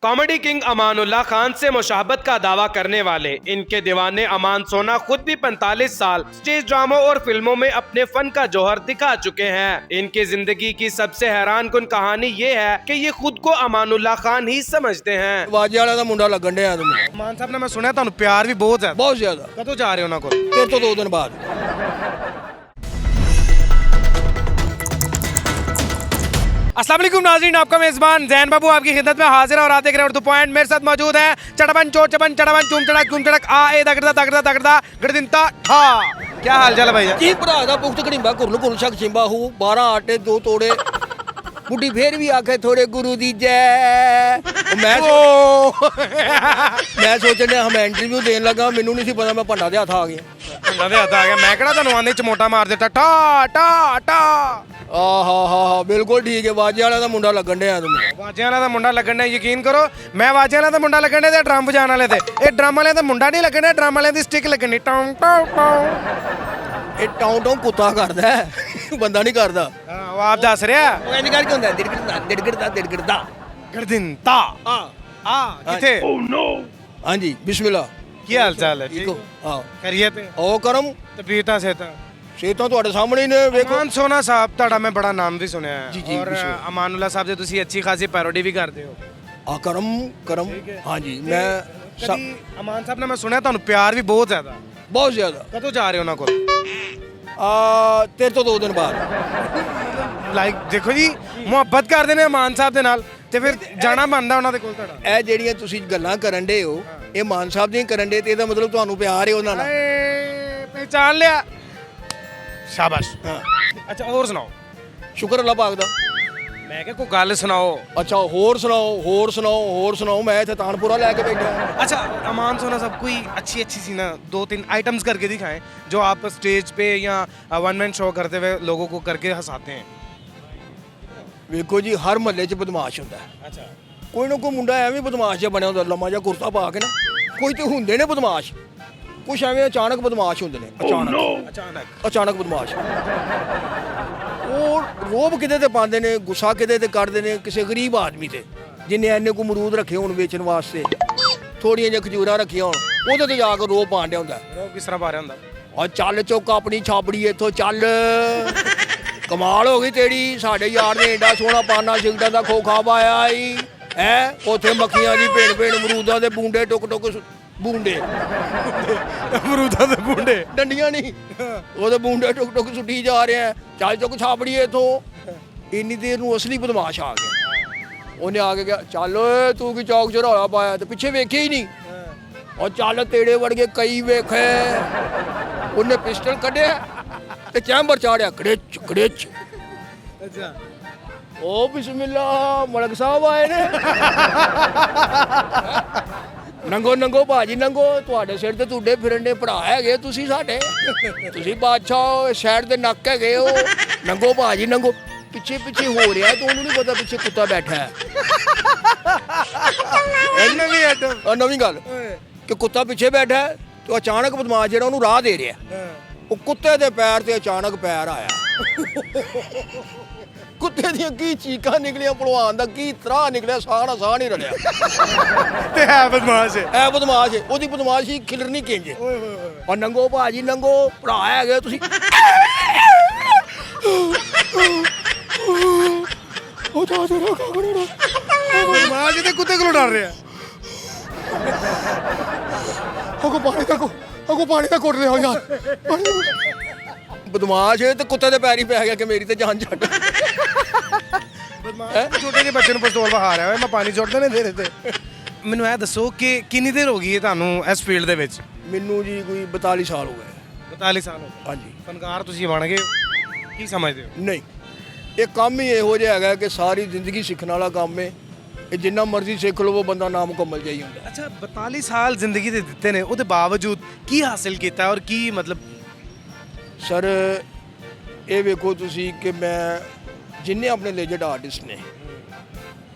Comedy king Amanullah Khan से मुशाहबत का दावा करने वाले इनके दीवाने अमान सोना खुद भी 45 साल स्टेज ड्रामों और फिल्मों में अपने फन का जौहर दिखा चुके हैं। इनकी जिंदगी की सबसे हैरान कुन कहानी ये है कि ये खुद को अमानुल्लाह खान ही समझते हैं। वाजे वाला दा मुंडा लगन डया तुम अमान साहब ने मैं सुना ਤੁਹਾਨੂੰ प्यार भी बहुत है। बहुत ज्यादा। कदों जा रहे हो ना को? तेरे तो 2 दिन बाद। अस्सलाम वालेकुम नाज़रीन, आपका मेज़बान जैन बाबू आपकी खिदमत में हाजिर है और आप देख रहे हैं उर्दू पॉइंट। मेरे साथ मौजूद है चटबन चोट चपन चटबन चूम चड़क चूम चड़क आ ए दगड़दा दगड़दा दगड़दा गड़दिनता ठा। क्या हाल चाल है भाई? की भरा दा पुख्त घड़ीबा घुरन घुरन शक चिंबा हूँ 12 आटे 2 तोड़े बुढ़ी फिर भी आखे थोड़े गुरु दी जय। मैं सोचने हम इंटरव्यू देन लगा, मैनू नहीं सी पता मैं भंडा दे हथ आ गया। भंडा दे हथ आ गया। मैं कहड़ा ਤੁਹਾਨੂੰ ਆਂਦੇ ਚਮੋਟਾ ਮਾਰ ਦਿੱਤਾ ਟਾ ਟਾ ਟਾ। ਹਾਂ ਬਿਲਕੁਲ ਠੀਕ ਹੈ। ਵਾਜੇ ਵਾਲਾ ਦਾ ਮੁੰਡਾ ਲੱਗਣ ਡਿਆ ਤੁਮ। ਵਾਜਿਆਂ ਵਾਲਾ ਦਾ ਮੁੰਡਾ ਲੱਗਣ ਡਿਆ, ਯਕੀਨ ਕਰੋ ਮੈਂ ਵਾਜਿਆਂ ਵਾਲਾ ਦਾ ਮੁੰਡਾ ਲੱਗਣ ਡਿਆ ਤੇ ਡਰਮ ਵਜਾਣ ਵਾਲੇ ਤੇ ਇਹ ਡਰਮ ਵਾਲਿਆਂ ਦਾ ਮੁੰਡਾ ਨਹੀਂ ਲੱਗਣ ਡਿਆ, ਡਰਮ ਵਾਲਿਆਂ ਦੀ ਸਟਿਕ ਲੱਗਣੀ ਟਾਉਂ ਟਾਉਂ ਟਾਉਂ। ਇਹ ਟਾਉਂ ਟਾਉਂ ਕੁੱਤਾ ਕਰਦਾ ਹੈ, ਬੰਦਾ ਨਹੀਂ ਕਰਦਾ। ਹਾਂ ਉਹ ਆਪ ਦੱਸ ਰਿਹਾ। ਉਹ ਇੰਜ ਕਰਕੇ ਹੁੰਦਾ ਦਿੜਗੜਦਾ ਦਿੜਗੜਦਾ ਦਿੜਗੜਦਾ ਗੜਦਿੰਤਾ ਆ ਕਿੱਥੇ? ਓ ਨੋ। ਹਾਂਜੀ ਬਿਸਮਿਲ੍ਲਾ। ਕੀ ਹਾਲ ਚਾਲ ਹੈ? ਠੀਕ ਹੋ? ਹਾਂ ਕਰੀਏ ਤੇ ਉਹ ਕਰਮ ਤਬੀਅਤਾਂ ਸਿਹਤਾਂ ਸੇਤਾਂ ਤੁਹਾਡੇ ਸਾਹਮਣੇ ਨੇ ਵੇਖੋ। ਅਮਾਨ ਸੋਨਾ ਸਾਹਿਬ ਤੁਹਾਡਾ ਮੈਂ ਬੜਾ ਨਾਮ ਵੀ ਸੁਣਿਆ ਹੈ ਜੀ, ਔਰ ਅਮਾਨੁੱਲਾ ਸਾਹਿਬ ਦੇ ਤੁਸੀਂ ਅੱਛੀ ਖਾਸੀ ਪੈਰੋਡੀ ਵੀ ਕਰਦੇ ਹੋ। ਆ ਕਰਮ ਹਾਂਜੀ ਮੈਂ ਕਦੀ ਅਮਾਨ ਸਾਹਿਬ ਨੇ ਮੈਂ ਸੁਣਿਆ ਤੁਹਾਨੂੰ ਪਿਆਰ ਵੀ ਬਹੁਤ ਜ਼ਿਆਦਾ। ਬਹੁਤ ਜ਼ਿਆਦਾ। ਕਦੋਂ ਜਾ ਰਹੇ ਹੋ ਉਹਨਾਂ ਕੋਲ? ਤੇਰੇ ਤੋਂ 2 ਦਿਨ ਬਾਅਦ। ਲਾਈਕ ਦੇਖੋ ਜੀ ਮੁਹੱਬਤ ਕਰਦੇ ਨੇ ਅਮਾਨ ਸਾਹਿਬ ਦੇ ਨਾਲ ਤੇ ਫਿਰ ਜਾਣਾ ਬਣਦਾ ਉਹਨਾਂ ਦੇ ਕੋਲ ਤੁਹਾਡਾ। ਇਹ ਜਿਹੜੀਆਂ ਤੁਸੀਂ ਗੱਲਾਂ ਕਰਨ ਡੇ ਹੋ ਇਹ ਮਾਨ ਸਾਹਿਬ ਦੀਆਂ ਕਰਨ ਡੇ ਤੇ ਇਹਦਾ ਮਤਲਬ ਤੁਹਾਨੂੰ ਪਿਆਰ ਹੈ ਉਹਨਾਂ ਨਾਲ। ਪਹਿਚਾਨ ਲਿਆ, ਸ਼ਾਬਾਸ਼। ਹਾਂ ਅੱਛਾ ਹੋਰ ਸੁਣਾਓ। ਸ਼ੁਕਰ ਅੱਲਾਹ ਪਾਕ ਦਾ। ਮੈਂ ਕਿਹਾ ਕੋਈ ਗੱਲ ਸੁਣਾਓ। ਅੱਛਾ ਹੋਰ ਸੁਣਾਓ ਮੈਂ ਇੱਥੇ ਤਾਨਪੁਰਾ ਲੈ ਕੇ ਬੈਠਾ। अच्छा अमान सोना साहब कोई अच्छी सी ना 2-3 आइटम्स करके दिखाएं जो आप स्टेज पे या वन मैन शो करते हुए लोगों को करके हंसाते हैं। ਵੇਖੋ ਜੀ ਹਰ ਮਹੱਲੇ 'ਚ ਬਦਮਾਸ਼ ਹੁੰਦਾ। अच्छा ਕੋਈ ਨਾ ਕੋਈ ਮੁੰਡਾ ਐਵੇਂ ਬਦਮਾਸ਼ ਜਿਹਾ ਬਣਿਆ ਹੁੰਦਾ ਲੰਮਾ ਜਿਹਾ ਕੁਰਤਾ ਪਾ ਕੇ ਨਾ। ਕੋਈ ਤੇ ਹੁੰਦੇ ਨੇ ਬਦਮਾਸ਼, ਕੁਛ ਐਵੇਂ ਅਚਾਨਕ ਬਦਮਾਸ਼ ਹੁੰਦੇ ਨੇ। ਅਚਾਨਕ ਬਦਮਾਸ਼। ਉਹ ਰੋਬ ਕਿਤੇ ਤੇ ਪਾਉਂਦੇ ਨੇ, ਗੁੱਸਾ ਕਿਤੇ ਤੇ ਕੱਢਦੇ ਨੇ ਕਿਸੇ ਗਰੀਬ ਆਦਮੀ ਤੇ ਜਿੰਨੇ ਐਨੇ ਕੋ ਅਮਰੂਦ ਰੱਖੇ ਹੋਣ ਵੇਚਣ ਵਾਸਤੇ, ਥੋੜੀਆਂ ਜਿਹੀਆਂ ਖਜੂਰਾਂ ਰੱਖੀਆਂ ਹੋਣ, ਉਹਦੇ ਤੇ ਜਾ ਕੇ ਰੋਬ ਪਾਣ ਡਿਆ ਹੁੰਦਾ। रोब किस तरह पा रहा ਹੁੰਦਾ? ਆ ਚੱਲ ਚੁੱਕ ਆਪਣੀ ਛਾਬੜੀ ਇੱਥੋਂ ਚੱਲ। ਕਮਾਲ ਹੋ ਗਈ ਤੇਰੀ, ਸਾਡੇ ਯਾਰ ਨੇ ਏਡਾ ਸੋਹਣਾ ਪਾਨਾ ਸਿਗਰਟਾਂ ਦਾ ਖੋਖਾ ਪਾਇਆ ਈ ਹੈ। ਉੱਥੇ ਮੱਖੀਆਂ ਦੀ ਭੇਣ ਅਮਰੂਦਾਂ ਦੇ ਬੂੰਡੇ ਟੁਕ ਬੂੰਡੇ ਅਮਰੂਦਾਂ ਦੇ ਬੂੰਡੇ ਡੰਡੀਆਂ ਨਹੀਂ, ਉਹਦੇ ਬੂੰਡੇ ਟੁਕ ਸੁੱਟੀ ਜਾ ਰਿਹਾ। ਚੱਲ ਚੁੱਕ ਛਾਬੜੀ ਇੱਥੋਂ। ਇੰਨੀ ਦੇਰ ਨੂੰ ਅਸਲੀ ਬਦਮਾਸ਼ ਆ ਗਿਆ। ਉਹਨੇ ਆ ਕੇ ਕਿਹਾ ਚੱਲ ਓਏ ਤੂੰ ਕੀ ਚੌਕ ਚੜਾਇਆ ਪਾਇਆ ਤੇ ਪਿੱਛੇ ਵੇਖਿਆ ਹੀ ਨਹੀਂ। ਉਹ ਚੱਲ ਤੇੜੇ ਵਰਗੇ ਕਈ ਵੇਖੇ। ਉਹਨੇ ਪਿਸਟਲ ਕੱਢਿਆ ਤੇ ਚੈਂਬਰ ਚਾੜਿਆ ਕੜੇਚ। ਅੱਛਾ ਓ ਬਿਸਮਿਲ੍ਲਾ ਮਲਕ ਸਾਹਿਬ ਆਏ ਨੇ। ਨੰਗੋ ਭਾਜੀ ਨੰਗੋ, ਤੁਹਾਡੇ ਸਿਰ ਤੇ ਤੁਹਾਡੇ ਫਿਰਨ ਦੇ ਭਰਾ ਹੈਗੇ ਤੁਸੀਂ ਸਾਡੇ, ਤੁਸੀਂ ਬਾਦਸ਼ਾਹ ਸਾਈਡ ਦੇ ਨੱਕ ਹੈਗੇ ਹੋ। ਨੰਗੋ ਭਾਜੀ ਨੰਗੋ। ਪਿੱਛੇ ਹੋ ਰਿਹਾ ਤੇ ਉਹਨੂੰ ਨਹੀਂ ਪਤਾ ਪਿੱਛੇ ਕੁੱਤਾ ਬੈਠਾ ਹੈ। ਨਵੀਂ ਗੱਲ ਕਿ ਕੁੱਤਾ ਪਿੱਛੇ ਬੈਠਾ ਹੈ ਤੇ ਅਚਾਨਕ ਬਦਮਾਸ਼ ਜਿਹੜਾ ਉਹਨੂੰ ਰਾਹ ਦੇ ਰਿਹਾ। ਉਹ ਕੁੱਤੇ ਦੇ ਪੈਰ ਤੇ ਅਚਾਨਕ ਪੈਰ ਆਇਆ। ਕੁੱਤੇ ਦੀਆਂ ਕੀ ਚੀਕਾਂ ਨਿਕਲੀਆਂ, ਭਲਵਾਨ ਦਾ ਕੀ ਤਰਾਹ ਨਿਕਲਿਆ, ਸਾਹ ਨਹੀਂ ਰਲਿਆ। ਤੇ ਹੈ ਬਦਮਾਸ਼ ਐ ਬਦਮਾਸ਼ ਉਹਦੀ ਬਦਮਾਸ਼ੀ ਖਿਲਰਨੀ ਕਿੰਜ। ਔਰ ਨੰਗੋ ਭਾਜੀ ਨੰਗੋ ਭਰਾ ਹੈਗੇ ਤੁਸੀਂ। ਉਹ ਜਾ ਜਰਾ ਕਾਗੜਾ ਬਦਮਾਸ਼ ਤੇ ਕੁੱਤੇ ਕੋਲੋਂ ਡਰ ਰਿਹਾ। ਅਗੋ ਪਾਣੀ ਦਾ ਘੁੱਟ ਲਿਓ ਯਾਰ। ਬਦਮਾਸ਼ ਤੇ ਕੁੱਤੇ ਦੇ ਪੈਰੀ ਪੈ ਗਿਆ ਕਿ ਮੇਰੀ ਤੇ ਜਾਨ ਛੱਡ। ਬਦਮਾਸ਼ ਛੋਟੇ ਜਿਹੇ ਬੱਚੇ ਨੂੰ ਪਿਸਤੌਲ ਵਿਖਾ ਰਿਹਾ ਹੋਇਆ ਮੈਂ ਪਾਣੀ ਸੁੱਟਦੇ ਨੇ ਦੇ ਤੇ। ਮੈਨੂੰ ਇਹ ਦੱਸੋ ਕਿ ਕਿੰਨੀ ਦੇਰ ਹੋ ਗਈ ਹੈ ਤੁਹਾਨੂੰ ਇਸ ਫੀਲਡ ਦੇ ਵਿੱਚ? ਮੈਨੂੰ ਜੀ ਕੋਈ 42 ਸਾਲ ਹੋ ਗਏ। 42 ਸਾਲ ਹੋ ਗਏ। ਹਾਂਜੀ ਫਨਕਾਰ ਤੁਸੀਂ ਬਣ ਗਏ ਹੋ। ਕੀ ਸਮਝਦੇ ਹੋ? ਨਹੀਂ, ਇਹ ਕੰਮ ਹੀ ਇਹੋ ਜਿਹਾ ਹੈਗਾ ਕਿ ਸਾਰੀ ਜ਼ਿੰਦਗੀ ਸਿੱਖਣ ਵਾਲਾ ਕੰਮ ਹੈ। ਇਹ ਜਿੰਨਾ ਮਰਜ਼ੀ ਸਿੱਖ ਲਵੋ ਬੰਦਾ ਨਾਮੁਕੰਮਲ ਜਿਹਾ ਹੀ ਹੁੰਦਾ। ਅੱਛਾ 42 ਸਾਲ ਜ਼ਿੰਦਗੀ ਦੇ ਦਿੱਤੇ ਨੇ, ਉਹਦੇ ਬਾਵਜੂਦ ਕੀ ਹਾਸਿਲ ਕੀਤਾ ਔਰ ਕੀ ਮਤਲਬ? ਸਰ ਇਹ ਵੇਖੋ ਤੁਸੀਂ ਕਿ ਮੈਂ ਜਿੰਨੇ ਆਪਣੇ ਲੇਜੈਂਡ ਆਰਟਿਸਟ ਨੇ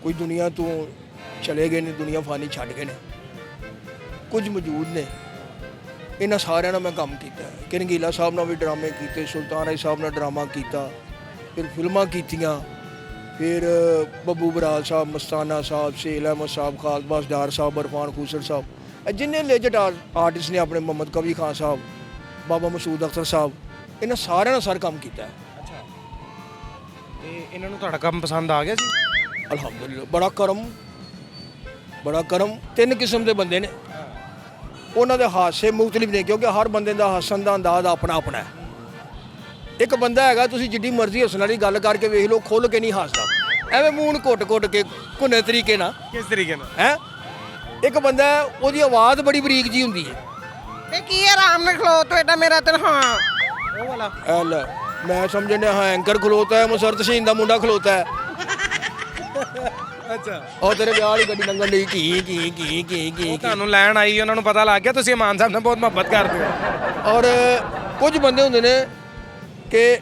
ਕੋਈ ਦੁਨੀਆ ਤੋਂ ਚਲੇ ਗਏ ਨੇ, ਦੁਨੀਆ ਫਾਨੀ ਛੱਡ ਗਏ ਨੇ, ਕੁਝ ਮੌਜੂਦ ਨੇ, ਇਹਨਾਂ ਸਾਰਿਆਂ ਨਾਲ ਮੈਂ ਕੰਮ ਕੀਤਾ। ਕਿ ਰੰਗੀਲਾ ਸਾਹਿਬ ਨਾਲ ਵੀ ਡਰਾਮੇ ਕੀਤੇ, ਸੁਲਤਾਨ ਰਾਏ ਸਾਹਿਬ ਨਾਲ ਡਰਾਮਾ ਕੀਤਾ, ਫਿਰ ਫਿਲਮਾਂ ਕੀਤੀਆਂ, फिर बब्बू बराल साहब, मस्ताना साहब, सेल अहमद साहब, खालबाज डार साहब, इरफान खूसर साहब, जिन्ने लेजेंड आर्टिस्ट ने अपने, मोहम्मद कवी खान साहब, बाबा मसूद अख्तर साहब, इन्होंने सारे ने सर काम किया है। ਅੱਛਾ ਤੇ ਇਹਨਾਂ ਨੂੰ ਤੁਹਾਡਾ ਕੰਮ ਪਸੰਦ ਆ ਗਿਆ ਸੀ? ਅਲਹਮਦੁਲਿਲਾ ਬੜਾ ਕਰਮ 3 ਕਿਸਮ ਦੇ ਬੰਦੇ ਨੇ, ਉਹਨਾਂ ਦੇ ਹਾਸੇ ਮੁਖਤਲਿਫ ਨੇ, ਕਿਉਂਕਿ ਹਰ ਬੰਦੇ ਦਾ ਹੱਸਣ ਦਾ ਅੰਦਾਜ਼ ਆਪਣਾ ਆਪਣਾ ਹੈ। ਇੱਕ ਬੰਦਾ ਹੈਗਾ, ਤੁਸੀਂ ਜਿੱਡੀ ਮਰਜ਼ੀ ਹੱਸਣ ਵਾਲੀ ਗੱਲ ਕਰਕੇ ਵੇਖ ਲਓ, ਖੁੱਲ ਕੇ ਨਹੀਂ ਹੱਸਦਾ, ਐਵੇਂ ਮੂੰਹ ਨੂੰ ਘੁੱਟ ਕੇ ਘੁੰਨੇ ਤਰੀਕੇ ਨਾਲ। ਕਿਸ ਤਰੀਕੇ ਨਾਲ? ਹੈ ਇੱਕ ਬੰਦਾ ਹੈ, ਉਹਦੀ ਆਵਾਜ਼ ਬੜੀ ਬਰੀਕ ਜੀ ਹੁੰਦੀ ਹੈ। ਤੇ ਕੀ ਆਰਾਮ ਨਾਲ ਖਲੋ ਤੋ ਏਡਾ ਮੇਰਾ ਤਨਹਾ ਉਹ ਵਾਲਾ? ਐ ਲੈ, ਮੈਂ ਸਮਝਣਾ ਹਾਂ ਐਂਕਰ ਖਲੋਤਾ ਹੈ, ਮੁਸਰਤ ਸਿੰਘ ਦਾ ਮੁੰਡਾ ਖਲੋਤਾ ਹੈ। ਅੱਛਾ, ਉਹ ਤੇਰੇ ਵਿਆਹ ਵਾਲੀ ਗੱਡੀ ਲੰਘਣ ਲਈ ਕੀ ਤੁਹਾਨੂੰ ਲੈਣ ਆਈ, ਉਹਨਾਂ ਨੂੰ ਪਤਾ ਲੱਗ ਗਿਆ ਤੁਸੀਂ ਇਮਾਨ ਸਾਹਿਬ ਨਾਲ ਬਹੁਤ ਮੁਹੱਬਤ ਕਰਦੇ ਹੋ। ਔਰ ਕੁਝ ਬੰਦੇ ਹੁੰਦੇ ਨੇ ਕਿ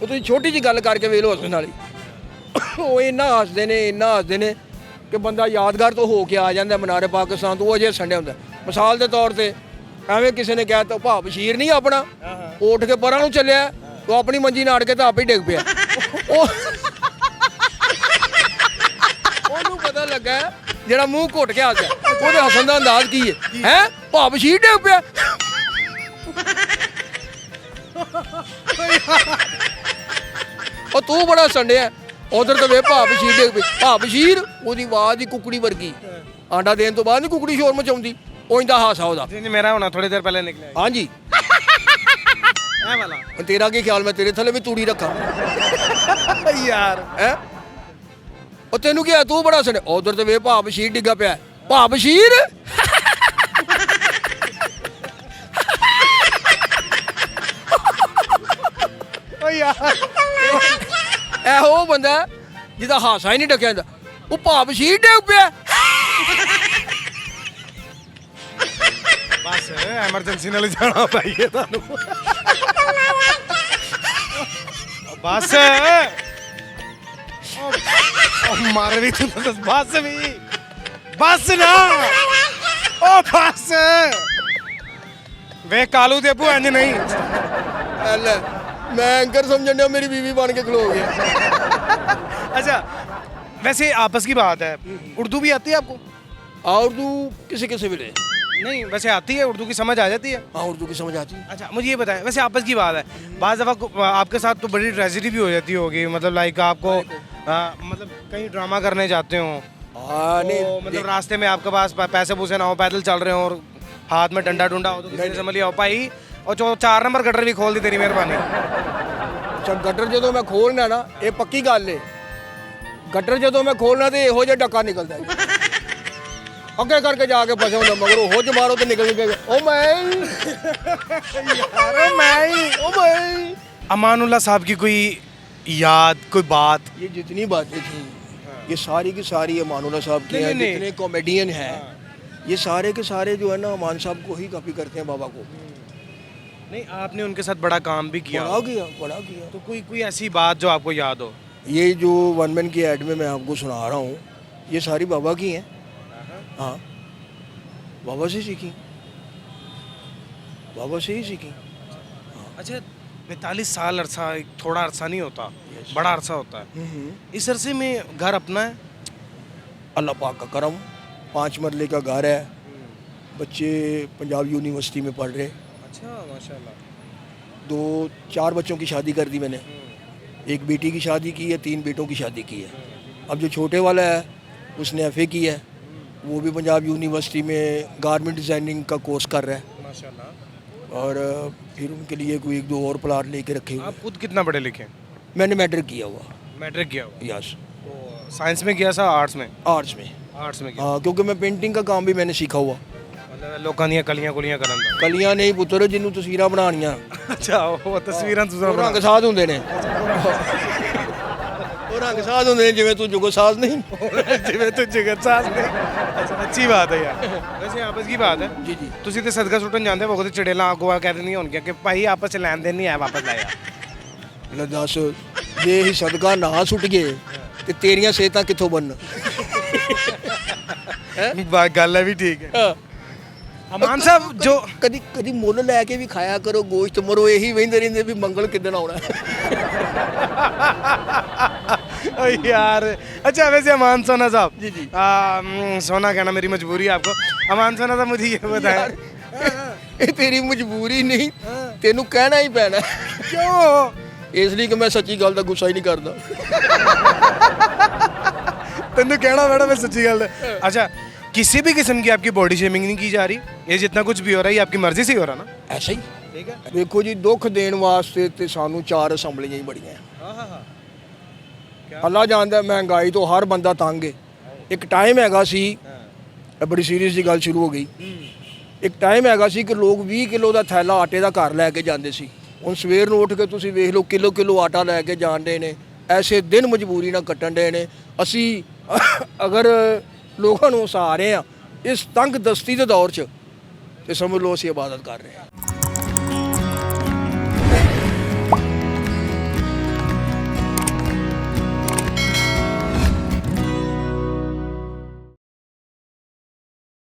ਉਹ ਤੁਸੀਂ ਛੋਟੀ ਜਿਹੀ ਗੱਲ ਕਰਕੇ ਵੇਖ ਲਓ ਹੱਸਣ ਵਾਲੀ, ਉਹ ਇੰਨਾ ਹੱਸਦੇ ਨੇ ਕਿ ਬੰਦਾ ਯਾਦਗਾਰ ਤੋਂ ਹੋ ਕੇ ਆ ਜਾਂਦਾ ਮਨਾਰੇ ਪਾਕਿਸਤਾਨ ਤੋਂ, ਉਹ ਅਜੇ ਸੰਡੇ ਹੁੰਦਾ। ਮਿਸਾਲ ਦੇ ਤੌਰ ਤੇ ਐਵੇਂ ਕਿਸੇ ਨੇ ਕਹਿ ਤਾ ਭਾ ਬਸ਼ੀਰ ਨਹੀਂ ਆਪਣਾ, ਉਹ ਉੱਠ ਕੇ ਪਰਾਂ ਨੂੰ ਚੱਲਿਆ, ਉਹ ਆਪਣੀ ਮੰਜੀ ਨਾੜ ਕੇ ਤਾਂ ਆਪੇ ਹੀ ਡਿੱਗ ਪਿਆ। ਉਹਨੂੰ ਪਤਾ ਲੱਗਾ ਜਿਹੜਾ ਮੂੰਹ ਘੁੱਟ ਕੇ ਹੱਸਦਾ, ਉਹਦੇ ਹੱਸਣ ਦਾ ਅੰਦਾਜ਼ ਕੀ ਹੈ ਭਾ ਬਸ਼ੀਰ ਡਿੱਗ ਪਿਆ। ਉਹ ਤੂੰ ਬੜਾ ਸੰਡਿਆ, ਉਧਰ ਤਾਂ ਵੇ ਭਾ ਬਸ਼ੀਰ ਡਿੱਗ ਪਈ। ਭਾ ਬਸ਼ੀਰ ਉਹਦੀ ਆਵਾਜ਼ ਹੀ ਕੁਕੜੀ ਵਰਗੀ, ਆਂਡਾ ਦੇਣ ਤੋਂ ਬਾਅਦ ਨਹੀਂ ਕੁਕੜੀ ਸ਼ੋਰ ਮਚਾਉਂਦੀ, ਉਹ ਇੰਦਾ ਹਾਸਾ ਉਹਦਾ। ਜਿੰਜ ਮੇਰਾ ਹੋਣਾ ਥੋੜੀ ਦੇਰ ਪਹਿਲੇ ਨਿਕਲਿਆ ਹਾਂਜੀ, ਐ ਵਾਲਾ। ਹੁਣ ਤੇਰਾ ਕੀ ਖਿਆਲ, ਮੈਂ ਤੇਰੇ ਥੱਲੇ ਵੀ ਤੂੜੀ ਰੱਖਾਂ ਯਾਰ ਹੈ? ਉਹ ਤੈਨੂੰ ਕੀ, ਤੂੰ ਬੜਾ ਸੰਡਿਆ, ਉਧਰ ਤਾਂ ਵੇ ਭਾ ਬਸ਼ੀਰ ਡਿੱਗਾ ਪਿਆ। ਭਾ ਬਸ਼ੀਰ ਓ ਯਾਰ, ਇਹੋ ਬੰਦਾ ਜਿਹਦਾ ਹਾਸਾ ਹੀ ਨਹੀਂ ਡਕਿਆ ਜਾਂਦਾ, ਉਹ ਭਾ ਬਸ਼ੀਰ ਡਿੱਗ ਪਿਆ। ਬਸ ਐਮਰਜੈਂਸੀ ਨਾਲ ਜਾਣਾ ਪਈਏ ਤੁਹਾਨੂੰ। ਬਸ ਉਹ ਮਾਰ ਵੀ ਤੂੰ ਤਾਂ ਬਸ ਨਾ ਉਹ ਬਸ ਵੇ ਕਾਲੂ ਦੇ ਅੱਬੂ ਇੰਜ ਨਹੀਂ। ਲੈ, मैं एंकर समझने मेरी बीवी बन के खलो गया। अच्छा, वैसे आपस की बात है, उर्दू भी आती है आपको? उर्दू किसी किसी भी नहीं, वैसे आती है, उर्दू की समझ आ जाती है? हाँ, उर्दू की समझ आती है। अच्छा, मुझे ये बताएं, वैसे आपस की बात है, बाज़ दफ़ा आपके साथ तो बड़ी ट्रेजेडी भी हो जाती होगी, मतलब लाइक आपको मतलब कहीं ड्रामा करने जाते हो, नहीं, तो मतलब रास्ते में आपके पास पैसे पूसे ना हो, पैदल चल रहे हो और हाथ में डंडा डुंडा हो, तो किसी ने समझ लिया हो भाई, और जो 4 नंबर गटर भी खोल दी, तेरी मेहरबानी। अच्छा, गटर जो मैं खोलना ना, ये पक्की गल है, गटर जो मैं खोलना तो यहो जिहा डक्का निकलता है, अगे करके जाके फसे होंगे, मगर हो ज मारो तो निकल गए। ओ मैं अमानुल्लाह साहब की कोई याद, कोई बात? ये जितनी बातें थी, ये सारी की सारी अमानुल्लाह साहब की हैं, जितने कॉमेडियन हैं, ये सारे के सारे जो है ना अमान साहब को ही कॉपी करते हैं, बाबा को। नहीं, आपने उनके साथ बड़ा काम भी किया, बड़ा किया। तो कोई ऐसी बात जो आपको याद हो? ये जो वन मैन की ऐड में मैं आपको सुना रहा हूँ, ये सारी बाबा की हैं। हाँ, बाबा से सीखी, बाबा से ही सीखी। अच्छा, 45 साल अरसा थोड़ा अरसा नहीं होता, बड़ा अरसा होता है। इस अरसे में घर अपना है? अल्लाह पाक का करम, 5 मरले का घर है, बच्चे पंजाब यूनिवर्सिटी में पढ़ रहे। अच्छा, माशाल्लाह। 2-4 बच्चों की शादी कर दी मैंने, एक बेटी की शादी की है, 3 बेटों की शादी की है। अब जो छोटे वाला है उसने FA की है, वो भी पंजाब यूनिवर्सिटी में गारमेंट डिज़ाइनिंग का कोर्स कर रहा है माशाल्लाह। और फिर उनके लिए कोई 1-2 और प्लाट लेके रखे हुए। आप खुद कितना पढ़े लिखे? मैंने मैट्रिक किया हुआ। मैट्रिक किया हुआ? यस। तो साइंस में किया था, आर्ट्स में? आर्ट्स में। आर्ट्स में किया। हाँ, क्योंकि मैं पेंटिंग का काम भी मैंने सीखा हुआ। मतलब लोगों ਦੀਆਂ ਕਲੀਆਂ ਕੁਲੀਆਂ ਕਰਨ ਦਾ? ਕਲੀਆਂ ਨਹੀਂ ਪੁੱਤਰ, ਜਿਹਨੂੰ ਤਸਵੀਰਾਂ ਬਣਾਉਣੀਆਂ। ਅੱਛਾ, ਉਹ ਤਸਵੀਰਾਂ ਤੁਸੀਂ ਰੰਗ ਸਾਧ ਹੁੰਦੇ ਨੇ, ਉਹ ਰੰਗ ਸਾਧ ਹੁੰਦੇ ਨੇ, ਜਿਵੇਂ ਤੂੰ ਜੁਗੋ ਸਾਜ਼ ਨਹੀਂ, ਜਿਵੇਂ ਤੂੰ ਜਿਗਰ ਸਾਜ਼ ਨੇ। ਅੱਛਾ, ਅੱਛੀ ਬਾਤ ਹੈ ਯਾਰ। ਵੈਸੇ ਆਪਸ ਕੀ ਬਾਤ ਹੈ ਜੀ ਜੀ। ਤੁਸੀਂ ਤੇ ਸਦਕਾ ਸੁੱਟਣ ਜਾਂਦੇ ਹੋ, ਉਹਦੇ ਚੜੇਲਾਂ ਅੱਗੋਂ ਕਹਿ ਦਿੰਦੀਆਂ ਹੋਣਗੀਆਂ ਕਿ ਭਾਈ ਆਪਸ ਚ ਲੈਣ ਦੇਣ ਨਹੀਂ ਹੈ, ਵਾਪਸ ਲੈ ਆ। ਲੈ ਦੱਸ, ਜੇ ਹੀ ਸਦਕਾ ਨਾ ਸੁੱਟ ਗਏ ਤੇ ਤੇਰੀਆਂ ਸਿਹਤਾਂ ਕਿੱਥੋਂ ਬਣਨ? ਗੱਲ ਹੈ ਵੀ ਠੀਕ ਹੈ। ਅਮਾਨ ਸਾਹਿਬ, ਜੋ ਕਦੀ ਕਦੀ ਮੁੱਲ ਲੈ ਕੇ ਵੀ ਖਾਇਆ ਕਰੋ ਗੋਸ਼ਤ, ਮਰੋ ਇਹੀ ਵਹਿੰਦੇ ਰਹਿੰਦੇ ਵੀ ਮੰਗਲ ਕਿੱਦਣ ਆਉਣਾ। ओ यार। अच्छा वैसे अमान सोना साहब, जी, जी। सोना कहना मेरी मजबूरी है आपको। अमान सोना साहब मुझे ये बताएं, ਇਹ ਤੇਰੀ ਮਜਬੂਰੀ ਨਹੀਂ, ਤੈਨੂੰ ਕਹਿਣਾ ਹੀ ਪੈਣਾ क्यों? ਇਸ ਲਈ ਕਿ ਮੈਂ ਸੱਚੀ ਗੱਲ ਦਾ ਗੁੱਸਾ ਹੀ ਨਹੀਂ ਕਰਦਾ। तेन कहना मैडम मैं सच्ची गल है। अच्छा किसी भी किस्म की आपकी बॉडी शेमिंग नहीं की जा रही, ये जितना कुछ भी हो रहा है ये आपकी मर्जी से ही हो रहा ना? ਐਸਾ ਹੀ ठीक है। ਵੇਖੋ ਜੀ, ਦੁੱਖ ਦੇਣ ਵਾਸਤੇ ਤੇ ਸਾਨੂੰ 4 ਅਸੈਂਬਲੀਆਂ ਹੀ ਬੜੀਆਂ। ਅੱਲਾ ਜਾਣਦਾ ਮਹਿੰਗਾਈ ਤੋਂ ਹਰ ਬੰਦਾ ਤੰਗ ਹੈ। ਇੱਕ ਟਾਈਮ ਹੈਗਾ ਸੀ, ਇਹ ਬੜੀ ਸੀਰੀਅਸ ਦੀ ਗੱਲ ਸ਼ੁਰੂ ਹੋ ਗਈ। ਇੱਕ ਟਾਈਮ ਹੈਗਾ ਸੀ ਕਿ ਲੋਕ 20 ਕਿਲੋ ਦਾ ਥੈਲਾ ਆਟੇ ਦਾ ਘਰ ਲੈ ਕੇ ਜਾਂਦੇ ਸੀ। ਹੁਣ ਸਵੇਰ ਨੂੰ ਉੱਠ ਕੇ ਤੁਸੀਂ ਵੇਖ ਲਓ ਕਿਲੋ ਆਟਾ ਲੈ ਕੇ ਜਾਂਦੇ ਨੇ। ਐਸੇ ਦਿਨ ਮਜਬੂਰੀ ਨਾਲ ਕੱਟਣ ਦੇ ਨੇ। ਅਸੀਂ ਅਗਰ ਲੋਕਾਂ ਨੂੰ ਹਸਾ ਰਹੇ ਹਾਂ ਇਸ ਤੰਗ ਦਸਤੀ ਦੇ ਦੌਰ 'ਚ, ਤੇ ਸਮਝ ਲਓ ਅਸੀਂ ਇਬਾਦਤ ਕਰ ਰਹੇ ਹਾਂ।